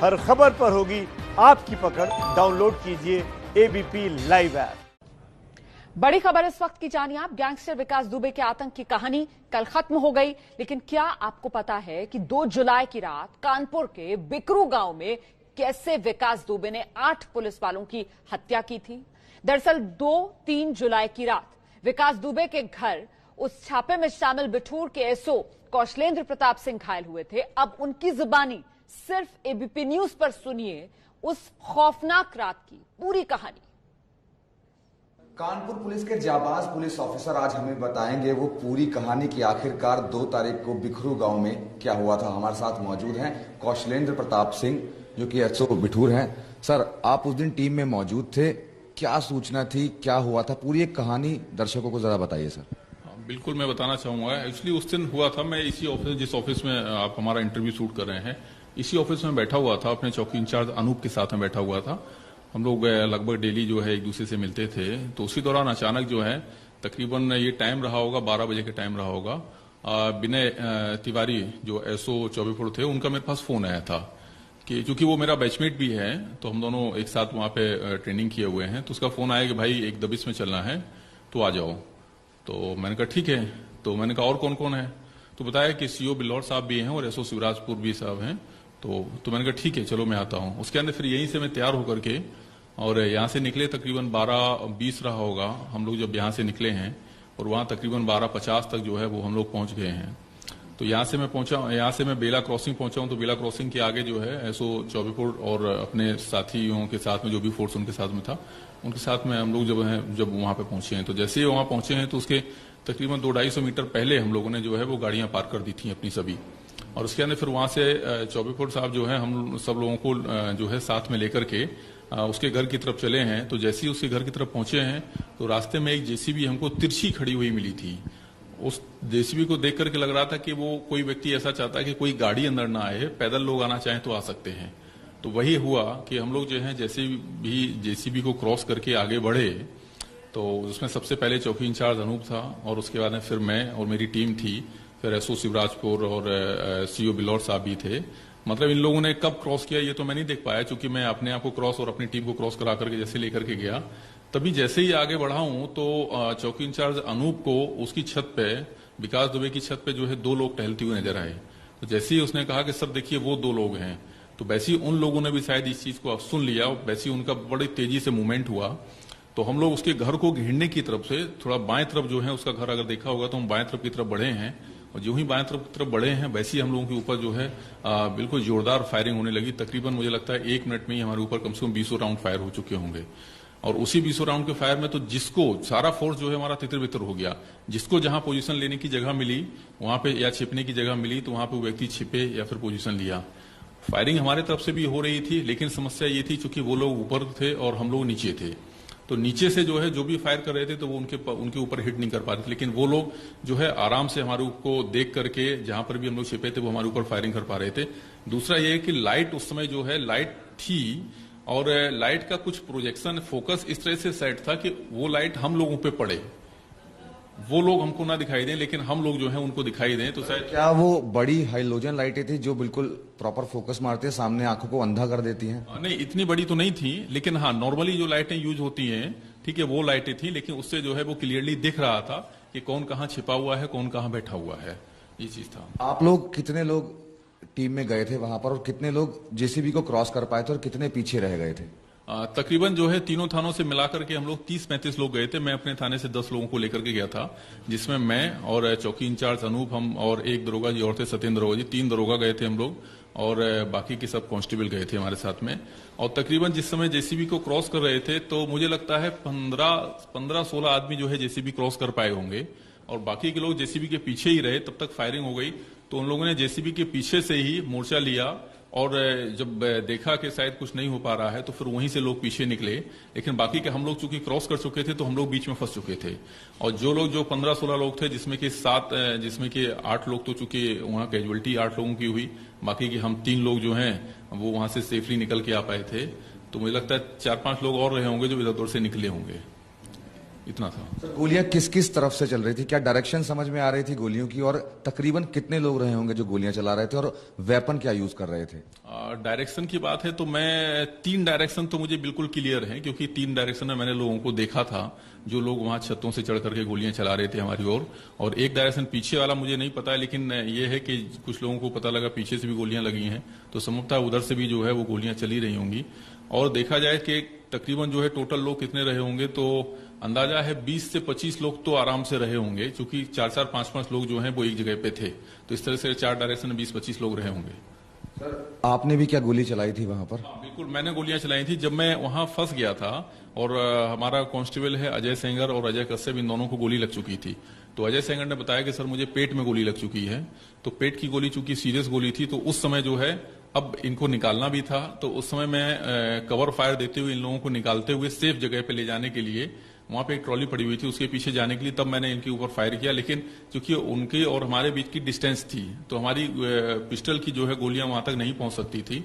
हर खबर पर होगी आपकी पकड़। डाउनलोड कीजिए एबीपी लाइव ऐप। बड़ी खबर इस वक्त की जानिए आप। गैंगस्टर विकास दुबे के आतंक की कहानी कल खत्म हो गई, लेकिन क्या आपको पता है कि 2 जुलाई की रात कानपुर के बिकरू गांव में कैसे विकास दुबे ने 8 पुलिस वालों की हत्या की थी। दरअसल 2-3 जुलाई की रात विकास दुबे के घर उस छापे में शामिल बिठूर के एसओ कौशलेंद्र प्रताप सिंह घायल हुए थे। अब उनकी जुबानी सिर्फ एबीपी न्यूज पर सुनिए उस खौफनाक रात की पूरी कहानी। कानपुर पुलिस के जाबाज पुलिस ऑफिसर आज हमें बताएंगे वो पूरी कहानी की आखिरकार 2 तारीख को बिखरू गांव में क्या हुआ था। हमारे साथ मौजूद हैं कौशलेंद्र प्रताप सिंह जो कि एसओ बिठूर हैं। सर, आप उस दिन टीम में मौजूद थे, क्या सूचना थी, क्या हुआ था, पूरी एक कहानी दर्शकों को जरा बताइए सर। बिल्कुल, मैं बताना चाहूंगा। एक्चुअली उस दिन हुआ था, मैं इसी ऑफिस, जिस ऑफिस में आप हमारा इंटरव्यू शूट कर रहे हैं, इसी ऑफिस में बैठा हुआ था, अपने चौकी इंचार्ज अनूप के साथ में बैठा हुआ था। हम लोग लगभग डेली जो है एक दूसरे से मिलते थे। तो उसी दौरान अचानक जो है तकरीबन ये टाइम रहा होगा 12 बजे का टाइम रहा होगा, विनय तिवारी जो एसओ चौबीपुर थे, उनका मेरे पास फोन आया था कि चूंकि वो मेरा बैचमेट भी है तो हम दोनों एक साथ वहां पे ट्रेनिंग किए हुए हैं। तो उसका फोन आया कि भाई एक दबिश में चलना है तो आ जाओ। तो मैंने कहा ठीक है। तो मैंने कहा और कौन कौन है? तो बताया कि सीओ बिल्लौर साहब भी हैं और एसओ शिवराजपुर भी साहब हैं। तो मैंने कहा ठीक है, चलो मैं आता हूं। उसके अंदर फिर यहीं से मैं तैयार होकर के और यहां से निकले, तकरीबन 12:20 रहा होगा हम लोग जब यहां से निकले हैं, और वहां तकरीबन 12:50 तक जो है वो हम लोग पहुंच गए हैं। तो यहां से मैं पहुंचा, यहां से मैं बेला क्रॉसिंग पहुंचा हूं। तो बेला क्रॉसिंग के आगे जो है एसओ चौबीपुर और अपने साथियों के साथ में जो भी फोर्स उनके साथ में था, उनके साथ में हम लोग जब वहां पे पहुंचे हैं, तो जैसे ही वहां पहुंचे हैं तो उसके तकरीबन 200-250 मीटर पहले हम लोगों ने जो है वो गाड़ियां पार्क कर दी थी अपनी सभी। और उसके अंदर फिर वहां से चौबीपुर साहब जो है हम सब लोगों को जो है साथ में लेकर के उसके घर की तरफ चले हैं। तो जैसे ही उसके घर की तरफ पहुंचे हैं तो रास्ते में एक जेसीबी हमको तिरछी खड़ी हुई मिली थी। उस जेसीबी को देख करके लग रहा था कि वो कोई व्यक्ति ऐसा चाहता है कि कोई गाड़ी अंदर ना आए, पैदल लोग आना चाहें तो आ सकते हैं। तो वही हुआ कि हम लोग जो है जैसे भी जेसीबी को क्रॉस करके आगे बढ़े तो उसमें सबसे पहले चौकी इंचार्ज अनूप था और उसके बाद में फिर मैं और मेरी टीम थी, फिर एसओ शिवराजपुर और सीओ बिल्लौर साहब भी थे। मतलब इन लोगों ने कब क्रॉस किया ये तो मैं नहीं देख पाया, क्योंकि मैं अपने आप को क्रॉस और अपनी टीम को क्रॉस करा करके जैसे लेकर के गया, तभी जैसे ही आगे बढ़ा हूं तो चौकी इंचार्ज अनूप को उसकी छत पे, विकास दुबे की छत पे जो है 2 लोग टहलते हुए नजर आए। तो जैसे ही उसने कहा कि सर देखिए वो 2 लोग हैं, तो वैसे ही उन लोगों ने भी शायद इस चीज को सुन लिया, वैसे ही उनका बड़ी तेजी से मूवमेंट हुआ। तो हम लोग उसके घर को घेरने की तरफ से थोड़ा बाएं तरफ जो है उसका घर अगर देखा होगा तो हम बाएं तरफ की तरफ बढ़े हैं, और जो ही बाएं तरफ बढ़े हैं वैसे ही हम लोगों के ऊपर जो है बिल्कुल जोरदार फायरिंग होने लगी। तकरीबन मुझे लगता है 1 मिनट में ही हमारे ऊपर कम से कम 20 राउंड फायर हो चुके होंगे। और उसी 20 राउंड के फायर में तो जिसको सारा फोर्स जो है हमारा तितर-बितर हो गया। जिसको जहां पोजीशन लेने की जगह मिली वहां पे या छिपने की जगह मिली तो वहां पे वो व्यक्ति छिपे या फिर पोजीशन लिया। फायरिंग हमारे तरफ से भी हो रही थी, लेकिन समस्या ये थी चूंकि वो लोग ऊपर थे और हम लोग नीचे थे, तो नीचे से जो है जो भी फायर कर रहे थे तो वो उनके ऊपर हिट नहीं कर पा रहे थे, लेकिन वो लोग जो है आराम से हमारे को देख करके जहां पर भी हम लोग छिपे थे वो हमारे ऊपर फायरिंग कर पा रहे थे। दूसरा ये है कि लाइट उस समय जो है लाइट थी और लाइट का कुछ प्रोजेक्शन फोकस इस तरह से सेट था कि वो लाइट हम लोगों पे पड़े, वो लोग हमको ना दिखाई दें लेकिन हम लोग जो है उनको दिखाई दें। तो शायद क्या वो बड़ी हाइलोजन लाइटें थी जो बिल्कुल प्रॉपर फोकस मारती है, सामने आंखों को अंधा कर देती हैं? नहीं, इतनी बड़ी तो नहीं थी, लेकिन हाँ नॉर्मली जो लाइटें यूज होती हैं, ठीक है, वो लाइटें थी, लेकिन उससे जो है वो क्लियरली दिख रहा था कि कौन कहाँ छिपा हुआ है, कौन कहाँ बैठा हुआ है, ये चीज था। आप लोग कितने लोग टीम में गए थे वहां पर और कितने लोग जेसीबी को क्रॉस कर पाए थे और कितने पीछे रह गए थे? तकरीबन जो है तीनों थानों से मिलाकर के हम लोग 30-35 लोग गए थे। मैं अपने थाने से 10 लोगों को लेकर के गया था, जिसमें मैं और चौकी इंचार्ज अनूप, हम और एक दरोगा जी और थे सत्येंद्र दरोगा जी, 3 दरोगा गए थे हम लोग, और बाकी के सब कांस्टेबल गए थे हमारे साथ में। और तकरीबन जिस समय जेसीबी को क्रॉस कर रहे थे तो मुझे लगता है 15-16 आदमी जो है जेसीबी क्रॉस कर पाए होंगे, और बाकी के लोग जेसीबी के पीछे ही रहे। तब तक फायरिंग हो गई तो उन लोगों ने जेसीबी के पीछे से ही मोर्चा लिया, और जब देखा कि शायद कुछ नहीं हो पा रहा है तो फिर वहीं से लोग पीछे निकले। लेकिन बाकी के हम लोग चूंकि क्रॉस कर चुके थे तो हम लोग बीच में फंस चुके थे, और जो 15-16 लोग थे जिसमें कि 8 लोग तो चूंकि वहां कैजुअलिटी 8 लोगों की हुई, बाकी के हम 3 लोग जो हैं वो वहां से सेफली निकल के आ पाए थे। तो मुझे लगता है 4-5 लोग और रहे होंगे जो इधर उधर से निकले होंगे। इतना था। गोलियां किस किस तरफ से चल रही थी, क्या डायरेक्शन समझ में आ रही थी गोलियों की, और तकरीबन कितने लोग रहे होंगे जो गोलियां चला रहे थे और वेपन क्या यूज कर रहे थे? डायरेक्शन की बात है तो मैं 3 डायरेक्शन तो मुझे बिल्कुल क्लियर है, क्योंकि 3 डायरेक्शन में मैंने लोगों को देखा था जो लोग वहां छतों से चढ़ करके गोलियां चला रहे थे हमारी ओर। और एक डायरेक्शन पीछे वाला मुझे नहीं पता है, लेकिन ये है कि कुछ लोगों को पता लगा पीछे से भी गोलियां लगी हैं, तो संभवतः उधर से भी जो है वो गोलियां चली रही होंगी। और देखा जाए कि तकरीबन जो है टोटल लोग कितने रहे होंगे, तो अंदाजा है 20 से 25 लोग तो आराम से रहे होंगे, क्योंकि 4-4, 5-5 लोग जो हैं वो एक जगह पे थे। तो इस तरह से 4 डायरेक्शन में 20-25 लोग रहे होंगे। सर आपने भी क्या गोली चलाई थी वहां पर? हाँ, बिल्कुल मैंने गोलियां चलाई थी जब मैं वहां फंस गया था। और हमारा कांस्टेबल है अजय सेंगर और अजय कश्यप, इन दोनों को गोली लग चुकी थी। तो अजय सेंगर ने बताया कि सर मुझे पेट में गोली लग चुकी है। तो पेट की गोली चूंकि सीरियस गोली थी, तो उस समय जो है अब इनको निकालना भी था, तो उस समय मैं कवर फायर देते हुए इन लोगों को निकालते हुए सेफ जगह पे ले जाने के लिए, वहां पे एक ट्रॉली पड़ी हुई थी उसके पीछे जाने के लिए, तब मैंने इनके ऊपर फायर किया। लेकिन क्योंकि उनके और हमारे बीच की डिस्टेंस थी, तो हमारी पिस्टल की जो है गोलियां वहां तक नहीं पहुंच सकती थी।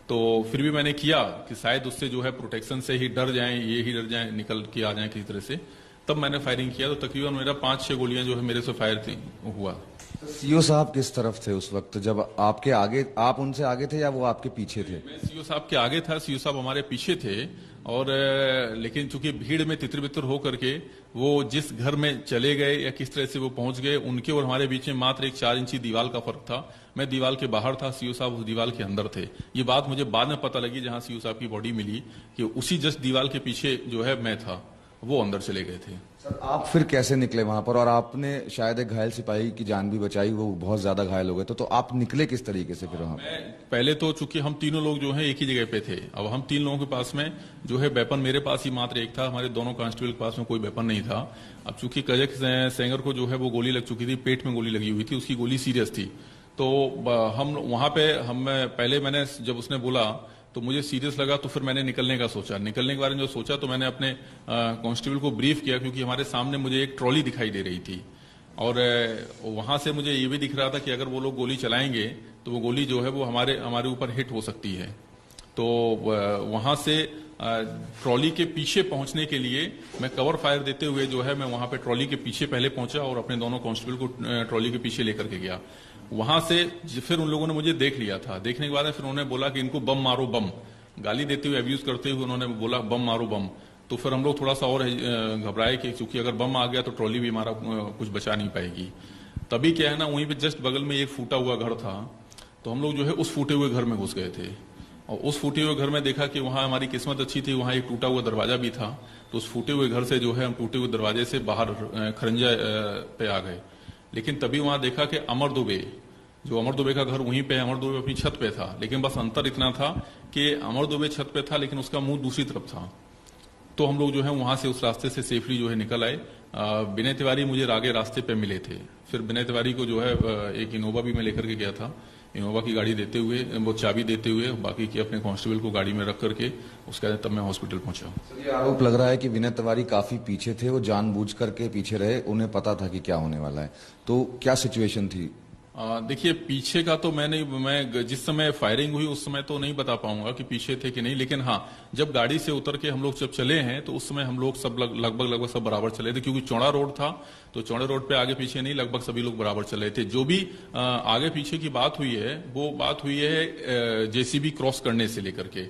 तो फिर भी मैंने किया कि शायद उससे जो है प्रोटेक्शन से ही डर जाएं, ये ही डर जाएं, निकल के आ जाएं किसी तरह से। तब मैंने फायरिंग किया, तो तकरीबन मेरा 5-6 गोलियां जो है मेरे से फायर हुआ। सीओ साहब किस तरफ थे उस वक्त जब आपके आगे, आप उनसे आगे थे या वो आपके पीछे थे? मैं सीओ साहब के आगे था, सीओ साहब हमारे पीछे थे। और लेकिन चूंकि भीड़ में तितर बितर होकर के वो जिस घर में चले गए या किस तरह से वो पहुंच गए, उनके और हमारे बीच में मात्र एक 4 इंची दीवार का फर्क था। मैं दीवार के बाहर था, सीओ साहब उस दीवार के अंदर थे। ये बात मुझे बाद में पता लगी जहां सीओ साहब की बॉडी मिली, कि उसी जस्ट दीवार के पीछे जो है मैं था, वो अंदर चले गए थे। सर आप फिर कैसे निकले वहां पर? और आपने शायद एक घायल सिपाही की जान भी बचाई, वो बहुत ज्यादा घायल हो गए, तो आप निकले किस तरीके से फिर वहां? मैं पहले तो चूंकि हम तीनों लोग जो हैं एक ही जगह पे थे, अब हम 3 लोगों के पास में जो है वेपन, मेरे पास ही मात्र एक था, हमारे दोनों कांस्टेबल के पास में कोई वेपन नहीं था। अब चूंकि अजय सेंगर को जो है वो गोली लग चुकी थी, पेट में गोली लगी हुई थी, उसकी गोली सीरियस थी। तो हम वहां पे पहले मैंने जब उसने बोला तो मुझे सीरियस लगा, तो फिर मैंने निकलने का सोचा। निकलने के बारे में जो सोचा, तो मैंने अपने कांस्टेबल को ब्रीफ किया, क्योंकि हमारे सामने मुझे एक ट्रॉली दिखाई दे रही थी और वहां से मुझे ये भी दिख रहा था कि अगर वो लोग गोली चलाएंगे तो वो गोली जो है वो हमारे ऊपर हिट हो सकती है। तो वहां से ट्रॉली के पीछे पहुंचने के लिए मैं कवर फायर देते हुए जो है मैं वहां पे ट्रॉली के पीछे पहले पहुंचा और अपने दोनों कांस्टेबल को ट्रॉली के पीछे लेकर के गया। वहां से फिर उन लोगों ने मुझे देख लिया था। देखने के बाद फिर उन्होंने बोला कि इनको बम मारो, बम गाली देते हुए, अब्यूज करते हुए उन्होंने बोला बम मारो बम। तो फिर हम लोग थोड़ा सा और घबराए कि चूंकि अगर बम आ गया तो ट्रॉली भी हमारा कुछ बचा नहीं पाएगी। तभी क्या है ना, वहीं पे जस्ट बगल में एक फूटा हुआ घर था, तो हम लोग जो है उस फूटे हुए घर में घुस गए थे। और उस फूटे हुए घर में देखा कि वहां हमारी किस्मत अच्छी थी, वहां एक टूटा हुआ दरवाजा भी था। तो उस फूटे हुए घर से जो है हम टूटे हुए दरवाजे से बाहर खरंजा पे आ गए। लेकिन तभी वहां देखा कि अमर दुबे का घर वहीं पे, अमर दुबे अपनी छत पे था, लेकिन बस अंतर इतना था कि अमर दुबे छत पे था लेकिन उसका मुंह दूसरी तरफ था। तो हम लोग जो है वहां से उस रास्ते से सेफली जो है निकल आए। विनय तिवारी मुझे आगे रास्ते पे मिले थे। फिर विनय तिवारी को जो है एक इनोवा भी मैं लेकर के गया था। इनोवा की गाड़ी देते हुए, वो चाबी देते हुए, बाकी के अपने कांस्टेबल को गाड़ी में रख करके उसके तब मैं हॉस्पिटल पहुंचा। ये आरोप लग रहा है कि विनय तिवारी काफी पीछे थे, वो जानबूझ करके पीछे रहे, उन्हें पता था कि क्या होने वाला है। तो क्या सिचुएशन थी? देखिए, पीछे का तो मैं जिस समय फायरिंग हुई उस समय तो नहीं बता पाऊंगा कि पीछे थे कि नहीं, लेकिन हाँ, जब गाड़ी से उतर के हम लोग जब चले हैं तो उस समय हम लोग सब लगभग सब बराबर चले थे, क्योंकि चौड़ा रोड था। तो चौड़े रोड पे आगे पीछे नहीं, लगभग सभी लोग बराबर चले थे। जो भी आगे पीछे की बात हुई है वो बात हुई है जेसीबी क्रॉस करने से लेकर के,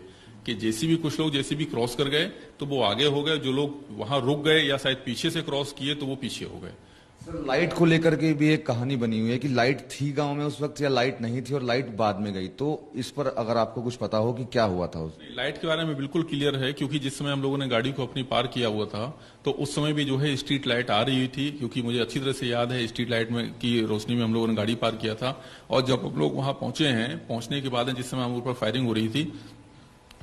कि जेसीबी, कुछ लोग जेसीबी क्रॉस कर गए तो वो आगे हो गए, जो लोग वहां रुक गए या शायद पीछे से क्रॉस किए तो वो पीछे हो गए। सर लाइट को लेकर के भी एक कहानी बनी हुई है कि लाइट थी गांव में उस वक्त या लाइट नहीं थी और लाइट बाद में गई, तो इस पर अगर आपको कुछ पता हो कि क्या हुआ था? लाइट के बारे में बिल्कुल क्लियर है, क्योंकि जिस समय हम लोगों ने गाड़ी को अपनी पार किया हुआ था तो उस समय भी जो है स्ट्रीट लाइट आ रही हुई थी, क्योंकि मुझे अच्छी तरह से याद है स्ट्रीट लाइट में की रोशनी में हम लोगों ने गाड़ी पार किया था। और जब हम लोग वहां पहुंचे हैं, पहुंचने के बाद जिस समय हम ऊपर फायरिंग हो रही थी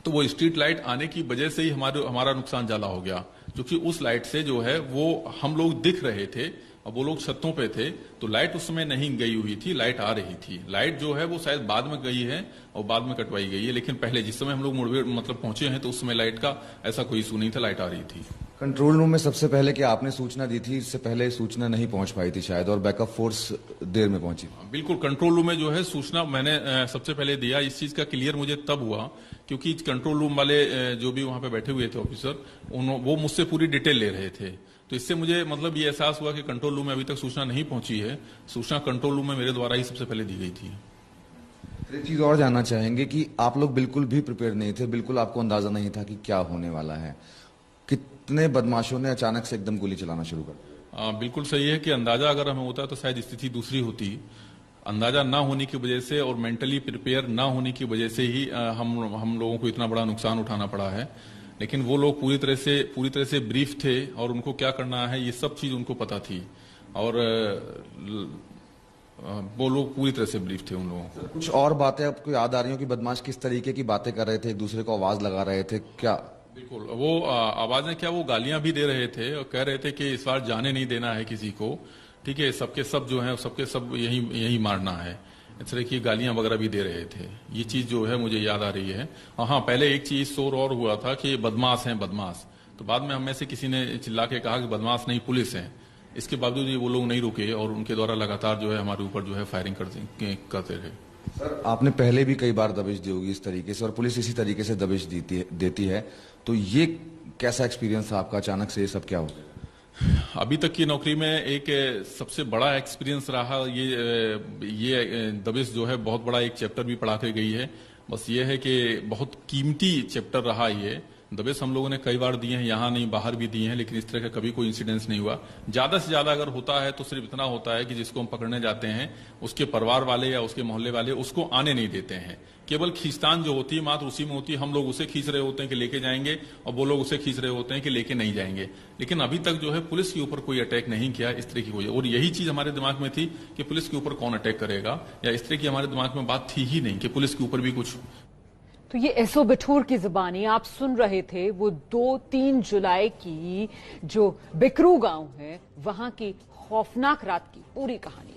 तो वो स्ट्रीट लाइट आने की वजह से ही हमारा नुकसान ज्यादा हो गया, क्योंकि उस लाइट से जो है वो हम लोग दिख रहे थे और वो लोग छतों पे थे। तो लाइट उस समय नहीं गई हुई थी, लाइट आ रही थी। लाइट जो है वो शायद बाद में गई है और बाद में कटवाई गई है, लेकिन पहले जिस समय हम लोग मुठभेड़ पहुंचे हैं तो उस समय लाइट का ऐसा कोई इशू नहीं था, लाइट आ रही थी। कंट्रोल रूम में सबसे पहले क्या आपने सूचना दी थी? इससे पहले सूचना नहीं पहुंच पाई थी शायद, और बैकअप फोर्स देर में पहुंची। बिल्कुल, कंट्रोल रूम में जो है सूचना मैंने सबसे पहले दिया। इस चीज का क्लियर मुझे तब हुआ क्योंकि कंट्रोल रूम वाले जो भी वहां पे बैठे हुए थे ऑफिसर, वो मुझसे पूरी डिटेल ले रहे थे। तो इससे मुझे ये एहसास हुआ कि कंट्रोल रूम में अभी तक सूचना नहीं पहुंची है, सूचना कंट्रोल रूम में मेरे द्वारा ही सबसे पहले दी गई थी। एक चीज और जानना चाहेंगे कि आप लोग बिल्कुल भी प्रिपेयर नहीं थे, बिल्कुल आपको अंदाजा नहीं था कि क्या होने वाला है। कितने बदमाशों ने अचानक से एकदम गोली चलाना शुरू कर दिया? बिल्कुल सही है कि अंदाजा अगर हमें होता तो शायद स्थिति दूसरी होती। अंदाजा ना होने की वजह से और मेंटली प्रिपेयर ना होने की वजह से ही हम लोगों को इतना बड़ा नुकसान उठाना पड़ा है। लेकिन वो लोग पूरी तरह से ब्रीफ थे और उनको क्या करना है ये सब चीज उनको पता थी और वो लोग पूरी तरह से ब्रीफ थे उन लोगों को। कुछ और बातें आपको याद आ रही हो कि बदमाश किस तरीके की बातें कर रहे थे, एक दूसरे को आवाज लगा रहे थे क्या? बिल्कुल, वो आवाजें क्या, वो गालियां भी दे रहे थे और कह रहे थे कि इस बार जाने नहीं देना है किसी को, ठीक है, सबके सब जो है सबके सब यही मारना है, इस तरह की गालियां वगैरह भी दे रहे थे। ये चीज जो है मुझे याद आ रही है। और हाँ, पहले एक चीज शोर और हुआ था कि बदमाश हैं बदमाश, तो बाद में हम में से किसी ने चिल्ला के कहा कि बदमाश नहीं पुलिस है। इसके बावजूद ये वो लोग नहीं रुके और उनके द्वारा लगातार जो है हमारे ऊपर जो है फायरिंग करते रहे। सर, आपने पहले भी कई बार दबिश दी होगी इस तरीके से और पुलिस इसी तरीके से दबिश देती है, तो ये कैसा एक्सपीरियंस था आपका? अचानक से ये सब क्या हो गया? अभी तक की नौकरी में एक सबसे बड़ा एक्सपीरियंस रहा ये दबिश जो है बहुत बड़ा एक चैप्टर भी पढ़ा के गई है। बस ये है कि बहुत कीमती चैप्टर रहा ये दबिश। हम लोगों ने कई बार दिए हैं, यहाँ नहीं बाहर भी दिए हैं, लेकिन इस तरह का कभी कोई इंसिडेंस नहीं हुआ। ज्यादा से ज्यादा अगर होता है तो सिर्फ इतना होता है कि जिसको हम पकड़ने जाते हैं उसके परिवार वाले या उसके मोहल्ले वाले उसको आने नहीं देते हैं। केवल खींचतान जो होती है मात्र उसी में होती है। हम लोग उसे खींच रहे होते हैं कि लेके जाएंगे और वो लोग उसे खींच रहे होते हैं कि लेके नहीं जाएंगे। लेकिन अभी तक जो है पुलिस के ऊपर कोई अटैक नहीं किया इस तरह की कोई, और यही चीज हमारे दिमाग में थी कि पुलिस के ऊपर कौन अटैक करेगा, या इस तरह की हमारे दिमाग में बात थी ही नहीं कि पुलिस के ऊपर भी कुछ। तो ये एसओ बिठूर की जुबानी आप सुन रहे थे, वो 2-3 जुलाई की जो बिकरू गांव है वहां की खौफनाक रात की पूरी कहानी।